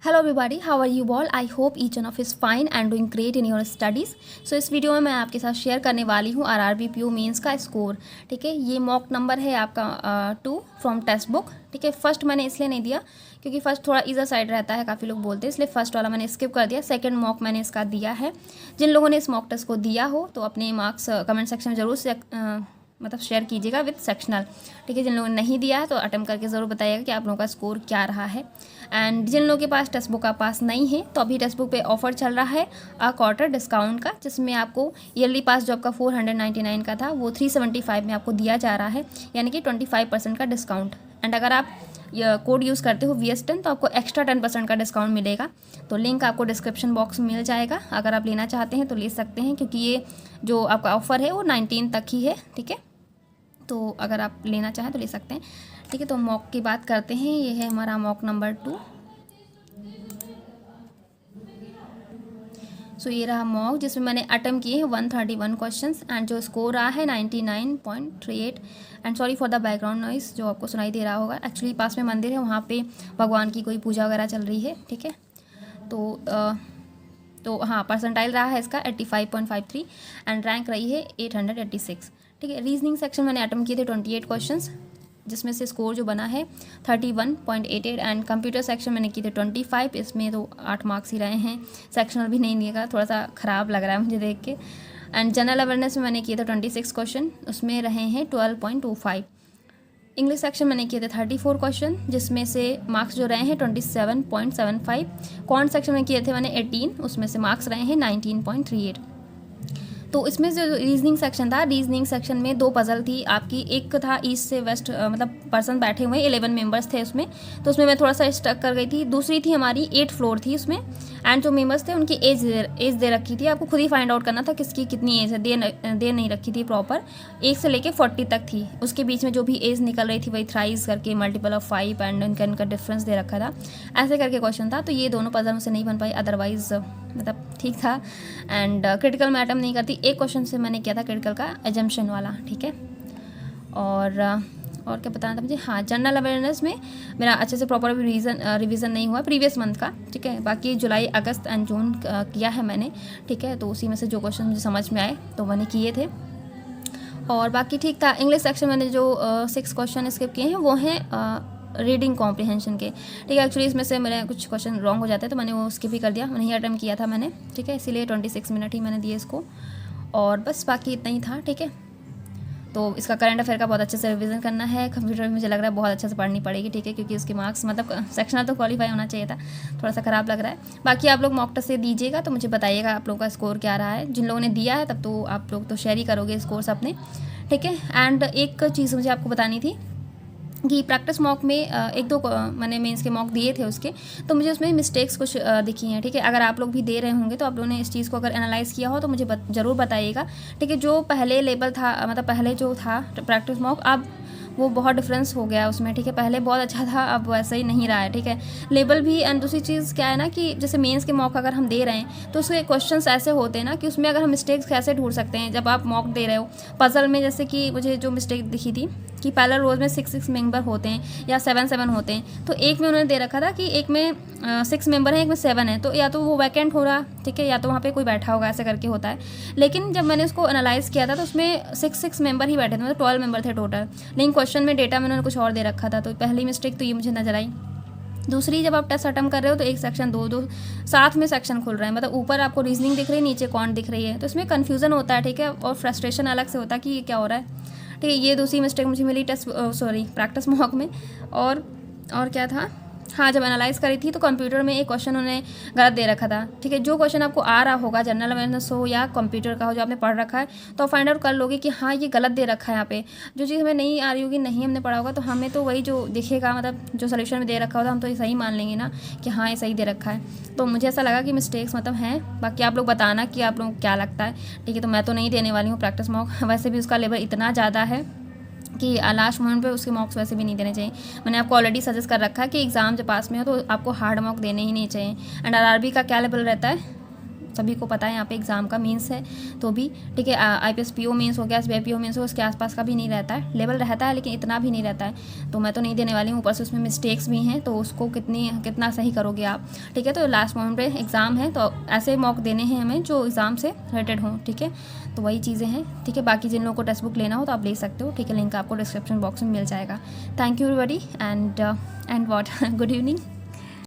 Hello everybody, how are you all? I hope each one of is fine and doing great in your studies. So इस video में मैं आपके साथ share करने वाली हूँ आरआरबी पीओ मेंस का स्कोर। ठीक है, ये मॉक नंबर है आपका 2 फ्रॉम टेक्स्ट बुक। ठीक है, फर्स्ट मैंने इसलिए नहीं दिया क्योंकि फर्स्ट थोड़ा ईज़र साइड रहता है, काफ़ी लोग बोलते हैं, इसलिए फर्स्ट वाला मैंने स्किप कर दिया। सेकंड मॉक मैंने इसका दिया है। जिन लोगों ने इस मॉक टेस्ट को दिया हो तो अपने मार्क्स कमेंट सेक्शन में ज़रूर से मतलब शेयर कीजिएगा विद सेक्शनल। ठीक है, जिन लोगों ने नहीं दिया है तो अटेम्प्ट करके ज़रूर बताइएगा कि आप लोगों का स्कोर क्या रहा है। एंड जिन लोगों के पास टेक्स्ट बुक का पास नहीं है तो अभी टेक्स्ट बुक पे ऑफर चल रहा है क्वार्टर डिस्काउंट का, जिसमें आपको ईयरली पास जो आपका 499 का था वो 375 में आपको दिया जा रहा है, यानी कि 25% का डिस्काउंट। एंड अगर आप कोड यूज़ करते हो VS10 तो आपको एक्स्ट्रा 10% का डिस्काउंट मिलेगा। तो लिंक आपको डिस्क्रिप्शन बॉक्स में मिल जाएगा, अगर आप लेना चाहते हैं तो ले सकते हैं, क्योंकि ये जो आपका ऑफ़र है वो 19 तक ही है। ठीक है, तो अगर आप लेना चाहें तो ले सकते हैं। ठीक है, तो मॉक की बात करते हैं। ये है हमारा मॉक नंबर 2। सो ये रहा मॉक जिसमें मैंने अटेम्प्ट किए हैं 131 क्वेश्चंस एंड जो स्कोर रहा है 99.38। And sorry for the background noise जो आपको सुनाई दे रहा होगा। एक्चुअली पास में मंदिर है, वहाँ पे भगवान की कोई पूजा वगैरह चल रही है। ठीक है, तो हाँ, परसेंटाइल रहा है इसका 85.53 एंड रैंक रही है 886। ठीक है, रीजनिंग सेक्शन मैंने अटेम्प्ट किए थे 28 क्वेश्चंस, जिसमें से स्कोर जो बना है 31.88। एंड कंप्यूटर सेक्शन मैंने किए थे 25, इसमें तो 8 मार्क्स ही रहे हैं। सेक्शनल भी नहीं दिएगा, थोड़ा सा ख़राब लग रहा है मुझे देख के। एंड जनरल अवेयरनेस में मैंने किए थे 26 क्वेश्चन, उसमें रहे हैं 12.25। इंग्लिश सेक्शन मैंने किए थे 34 क्वेश्चन, जिसमें से मार्क्स जो रहे हैं 27.75। कॉन्ट सेक्शन में किए थे मैंने 18, उसमें से मार्क्स रहे हैं 19.38। तो इसमें जो रीजनिंग सेक्शन था, रीजनिंग सेक्शन में 2 पजल थी आपकी। एक था ईस्ट से वेस्ट, मतलब पर्सन बैठे हुए 11 मेंबर्स थे उसमें, तो उसमें मैं थोड़ा सा स्टक कर गई थी। दूसरी थी हमारी 8 फ्लोर थी उसमें, एंड जो मेंबर्स थे उनकी एज दे रखी थी। आपको खुद ही फाइंड आउट करना था किसकी कितनी एज है। दे नहीं रखी थी प्रॉपर, 1 से लेके 40 तक थी। उसके बीच में जो भी एज निकल रही थी वही थ्राइस करके मल्टीपल ऑफ 5 एंड इनका डिफरेंस दे रखा था। ऐसे करके क्वेश्चन था। तो ये दोनों पजल मुझसे नहीं बन पाई, अदरवाइज मतलब ठीक था। एंड क्रिटिकल में अटेम्प्ट नहीं करती। एक क्वेश्चन से मैंने किया था क्रिटिकल का एजम्पशन वाला। ठीक है, और क्या बताना था मुझे, हाँ, जनरल अवेयरनेस में मेरा अच्छे से प्रॉपर रिवीजन नहीं हुआ प्रीवियस मंथ का। ठीक है, बाकी जुलाई, अगस्त एंड जून किया है मैंने। ठीक है, तो उसी में से जो क्वेश्चन मुझे समझ में आए तो मैंने किए थे, और बाकी ठीक था। इंग्लिश सेक्शन मैंने जो 6 क्वेश्चन स्किप किए हैं वो हैं रीडिंग कॉम्प्रिहेंशन के। ठीक है, एक्चुअली इसमें से मेरे कुछ क्वेश्चन रॉन्ग हो जाते हैं तो मैंने वो स्किप ही कर दिया, नहीं अटेम्प्ट किया था मैंने। ठीक है, इसीलिए 26 मिनट ही मैंने दिए इसको, और बस बाकी इतना ही था। ठीक है, तो इसका करंट अफेयर का बहुत अच्छे से रिवीजन करना है। कंप्यूटर में मुझे लग रहा है बहुत अच्छे से पढ़नी पड़ेगी। ठीक है, क्योंकि उसके मार्क्स मतलब सेक्शनल तो क्वालिफाई होना चाहिए था, थोड़ा सा ख़राब लग रहा है। बाकी आप लोग मॉक टेस्ट से दीजिएगा तो मुझे बताइएगा आप लोगों का स्कोर क्या रहा है। जिन लोगों ने दिया है तब तो आप लोग तो शेयर ही करोगे स्कोर्स अपने। ठीक है, एंड एक चीज़ मुझे आपको बतानी थी कि प्रैक्टिस मॉक में 1-2 मैंने मेंस के मॉक दिए थे उसके, तो मुझे उसमें मिस्टेक्स कुछ दिखी हैं। ठीक है, अगर आप लोग भी दे रहे होंगे तो आप लोगों ने इस चीज़ को अगर एनालाइज़ किया हो तो मुझे ज़रूर बताइएगा। ठीक है, जो पहले लेवल था, मतलब पहले जो था प्रैक्टिस मॉक, अब वो बहुत डिफरेंस हो गया उसमें। ठीक है, पहले बहुत अच्छा था, अब वैसा ही नहीं रहा है। ठीक है, लेवल भी। एंड दूसरी चीज़ क्या है ना कि जैसे मेंस के मॉक अगर हम दे रहे हैं तो उसके क्वेश्चंस ऐसे होते हैं ना कि उसमें अगर हम मिस्टेक्स कैसे ढूंढ सकते हैं जब आप मॉक दे रहे हो। पजल में जैसे कि मुझे जो मिस्टेक दिखी थी कि पैरेलल रोज में 6 मेंबर होते हैं या 7 होते हैं, तो एक में उन्होंने दे रखा था कि एक में 6 मेंबर हैं, एक में 7 है, तो या तो वो वैकेंट हो रहा, ठीक है, या तो वहाँ पे कोई बैठा होगा, ऐसे करके होता है। लेकिन जब मैंने उसको एनालाइज़ किया था तो उसमें 6 मेंबर ही बैठे थे, मतलब 12 मेंबर थे टोटल। लेकिन क्वेश्चन में डेटा में उन्होंने कुछ और दे रखा था, तो पहली मिस्टेक तो ये मुझे नजर आई। दूसरी, जब आप टेस्ट अटेम्प्ट कर रहे हो तो एक सेक्शन दो साथ में सेक्शन खुल रहे हैं, मतलब ऊपर आपको रीजनिंग दिख रही है, नीचे कॉन्ट दिख रही है, तो इसमें कन्फ्यूज़न होता है। ठीक है, और फ्रस्ट्रेशन अलग से होता है कि ये क्या हो रहा है। ठीक है, ये दूसरी मिस्टेक मुझे मिली प्रैक्टिस मॉक में। और क्या था, हाँ, जब एनालाइज करी थी तो कंप्यूटर में एक क्वेश्चन उन्होंने गलत दे रखा था। ठीक है, जो क्वेश्चन आपको आ रहा होगा, जनरल अवेयरनेस हो या कंप्यूटर का हो, जो आपने पढ़ रखा है, तो फाइंड आउट कर लोगे कि हाँ ये गलत दे रखा है। यहाँ पे जो चीज़ हमें नहीं आ रही होगी, नहीं हमने पढ़ा होगा, तो हमें तो वही जो दिखेगा, मतलब जो सोल्यूशन में दे रखा होगा, हम तो ये सही मान लेंगे ना कि हाँ ये सही दे रखा है। तो मुझे ऐसा लगा कि मिस्टेक्स मतलब हैं। बाकी आप लोग बताना कि आप लोगों को क्या लगता है। ठीक है, तो मैं तो नहीं देने वाली हूँ प्रैक्टिस मॉक, वैसे भी उसका लेवल इतना ज़्यादा है कि लास्ट मोमेंट पे उसके मॉक्स वैसे भी नहीं देने चाहिए। मैंने आपको ऑलरेडी सजेस्ट कर रखा है कि एग्ज़ाम जब पास में हो तो आपको हार्ड मॉक देने ही नहीं चाहिए। एंड आरआरबी का क्या लेवल रहता है, सभी को पता है यहाँ पे एग्ज़ाम का मेंस है तो भी, ठीक है। IPS PO मेंस हो गया, SBI PO मेंस हो, उसके आसपास का भी नहीं रहता है, लेवल रहता है लेकिन इतना भी नहीं रहता है। तो मैं तो नहीं देने वाली हूँ, ऊपर से उसमें मिस्टेक्स भी हैं, तो उसको कितना सही करोगे आप, ठीक है। तो लास्ट मोमेंट पे एग्ज़ाम है तो ऐसे मॉक देने हैं हमें जो एग्ज़ाम से रिलेटेड हों, ठीक है। तो वही चीज़ें हैं, ठीक है। बाकी जिन लोगों को टेक्स्ट बुक लेना हो तो आप ले सकते हो, ठीक है। लिंक आपको डिस्क्रिप्शन बॉक्स में मिल जाएगा। Thank you everybody and what good evening.